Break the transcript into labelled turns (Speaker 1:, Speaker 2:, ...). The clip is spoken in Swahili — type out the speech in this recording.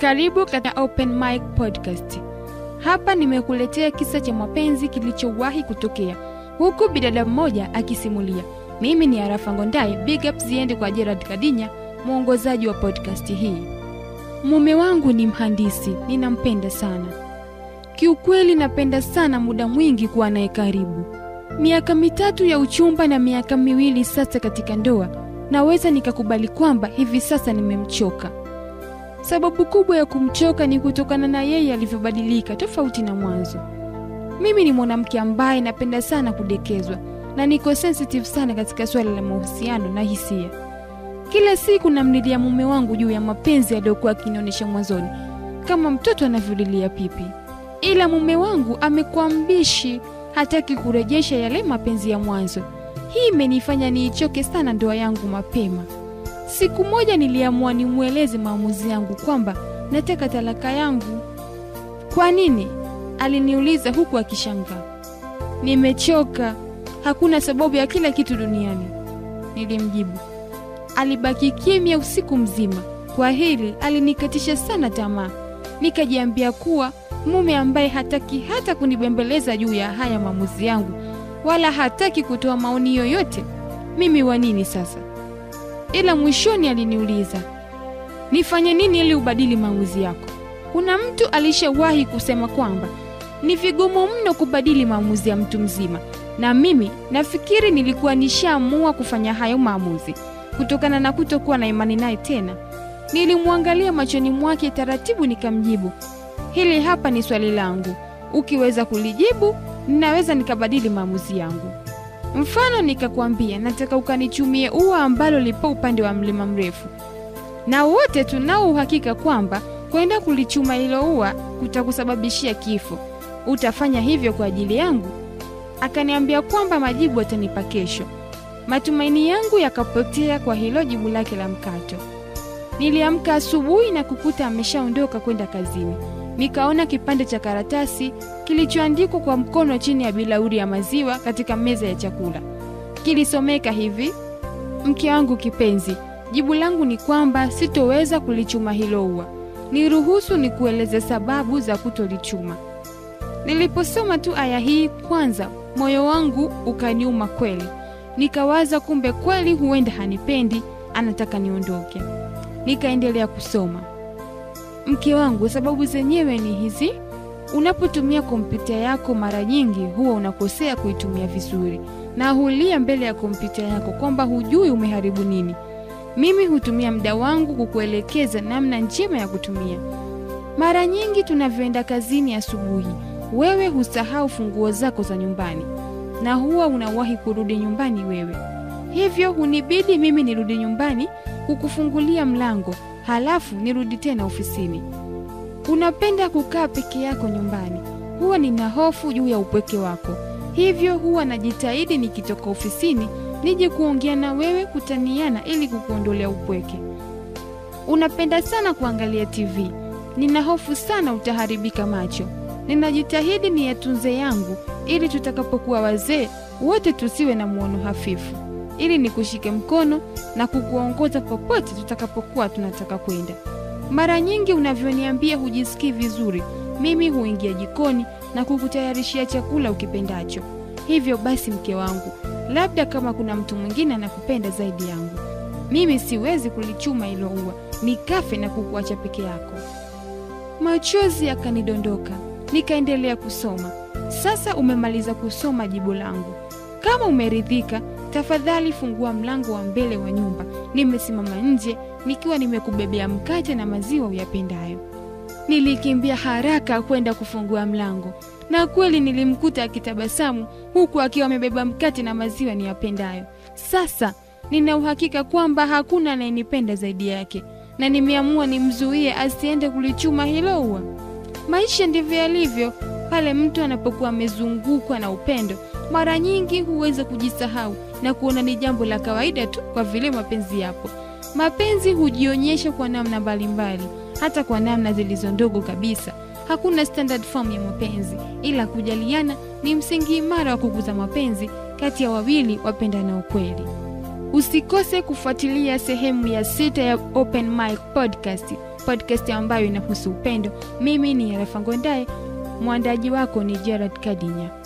Speaker 1: Karibu katika Open Mic Podcast. Hapa nimekuletea kisa cha mapenzi kilichowahi kutokea, huku bidada mmoja akisimulia. Mimi ni Arafa Ngondai, big up ziende kwa Gerard Kadinya, mwongozaji wa podcast hii. Mume wangu ni mhandisi, ninampenda sana. Kiukweli napenda sana muda mwingi kuwa naye karibu. Miaka 3 ya uchumba na miaka 2 sasa katika ndoa, naweza nikakubali kwamba hivi sasa nimemchoka. Sababu kubwa ya kumchoka ni kutokana na yeye alivyobadilika tofauti na mwanzo. Mimi ni mwanamke ambaye napenda sana kudekezwa na niko sensitive sana katika swala la mahusiano na hisia. Kila siku namlilia mume wangu juu ya mapenzi aliyokuwa akinionyesha mwanzoni, kama mtoto anavyolilia pipi. Ila mume wangu amekuwa mbishi, hataki kurejesha yale mapenzi ya mwanzo. Hii imenifanya niichoke sana ndoa yangu mapema. Siku moja niliamua nimueleze maamuzi yangu kwamba nataka talaka yangu. Kwa nini? Aliniuliza huku akishangaa. Nimechoka, hakuna sababu ya kila kitu duniani, nilimjibu. Alibaki kimya usiku mzima. Kwa hili alinikatisha sana tamaa. Nikajiambia kuwa mume ambaye hataki hata kunibembeleza juu ya haya maamuzi yangu, wala hataki kutoa maoni yoyote, mimi wa nini sasa? Ila mwishoni aliniuliza, nifanye nini ili ubadili maamuzi yako? Kuna mtu alishawahi kusema kwamba ni vigumu mno kubadili maamuzi ya mtu mzima, na mimi nafikiri nilikuwa nishaamua kufanya hayo maamuzi kutokana na kutokuwa na imani naye tena. Nilimwangalia machoni mwake taratibu nikamjibu, hili hapa ni swali langu, ukiweza kulijibu ninaweza nikabadili maamuzi yangu. Mfano nikakwambia nataka ukanichumie ua ambalo lipo upande wa mlima mrefu, na wote tunao uhakika kwamba kwenda kulichuma hilo ua kutakusababishia kifo. Utafanya hivyo kwa ajili yangu? Akaniambia kwamba majibu atanipa kesho. Matumaini yangu yakapotea kwa hilo jibu lake la mkato. Niliamka asubuhi na kukuta ameshaondoka kwenda kazini. Nikaona kipande cha karatasi kilichoandikwa kwa mkono chini ya bilauri ya maziwa katika meza ya chakula. Kilisomeka hivi: mke wangu kipenzi, jibu langu ni kwamba sitoweza kulichuma hilo ua. Niruhusu nikueleze sababu za kutolichuma. Niliposoma tu aya hii kwanza, moyo wangu ukaniuma kweli. Nikawaza kumbe kweli huenda hanipendi, anataka niondoke. Nikaendelea kusoma. Mke wangu, sababu zenyewe ni hizi: unapotumia kompyuta yako mara nyingi huwa unakosea kuitumia vizuri, na hulia mbele ya kompyuta yako kwamba hujui umeharibu nini. Mimi hutumia muda wangu kukuelekeza namna njema ya kutumia. Mara nyingi tunavyoenda kazini asubuhi, wewe husahau funguo zako za nyumbani, na huwa unawahi kurudi nyumbani wewe. Hivyo hunibidi mimi nirudi nyumbani kukufungulia mlango, halafu nirudi tena ofisini. Unapenda kukaa peke yako nyumbani. Huwa nina hofu juu ya upweke wako. Hivyo huwa najitahidi nikitoka ofisini nije kuongea na wewe, kutaniana ili kukuondolea upweke. Unapenda sana kuangalia TV. Nina hofu sana utaharibika macho. Ninajitahidi niyatunze yangu ili tutakapokuwa wazee wote tusiwe na muono hafifu, ili nikushike mkono na kukuongoza popote tutakapokuwa tunataka kwenda. Mara nyingi unavyoniambia hujisikii vizuri, mimi huingia jikoni na kukutayarishia chakula ukipendacho. Hivyo basi mke wangu, labda kama kuna mtu mwingine anakupenda zaidi yangu, mimi siwezi kulichuma hilo ua, nikafe na kukuacha peke yako. Machozi yakanidondoka. Nikaendelea kusoma. Sasa umemaliza kusoma jibu langu. Kama umeridhika, tafadhali fungua mlango wa mbele wa nyumba. Nimesimama nje nikiwa nimekubebea mkate na maziwa uyapendayo. Nilikimbia haraka kwenda kufungua mlango, na kweli nilimkuta akitabasamu huku akiwa amebeba mkate na maziwa niyapendayo. Sasa nina uhakika kwamba hakuna anayenipenda zaidi yake, na nimeamua nimzuie asiende kulichuma hilo ua. Maisha ndivyo yalivyo. Pale mtu anapokuwa amezungukwa na upendo, mara nyingi huweza kujisahau na kuona ni jambo la kawaida tu kwa vile mapenzi yapo. Mapenzi hujionyesha kwa namna mbalimbali, hata kwa namna zilizo ndogo kabisa. Hakuna standard form ya mapenzi, ila kujaliana ni msingi imara wa kukuza mapenzi kati ya wawili wapendanao kweli. Usikose kufuatilia sehemu ya 6 ya Open Mic Podcast podcast ambayo inahusu upendo. Mimi ni Arafa Ngondae, mwandaji wako ni Gerard Kadinya.